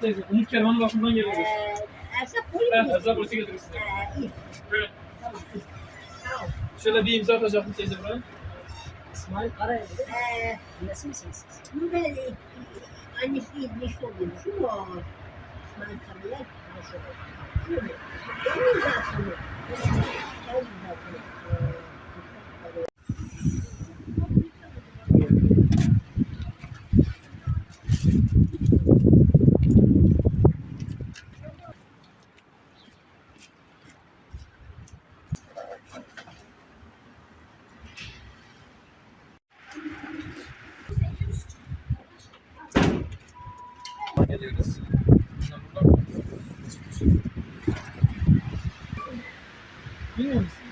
teyze. Umut Kervan'ın lafından geliyor. Erzak koyayım mı? Erzak polisi getirir size. İyi. Buyurun. Tamam. Sağ ol. Şöyle bir imza atacaktım teyze buraya. İsmail Karayel. Annesi misiniz siz? Bunu ben annesi ilgisi oluyor. Şu mu? İsmail Karayel. Şu mu? Benim zaten. Benim zaten. Geliyoruz. Bilmiyor musun?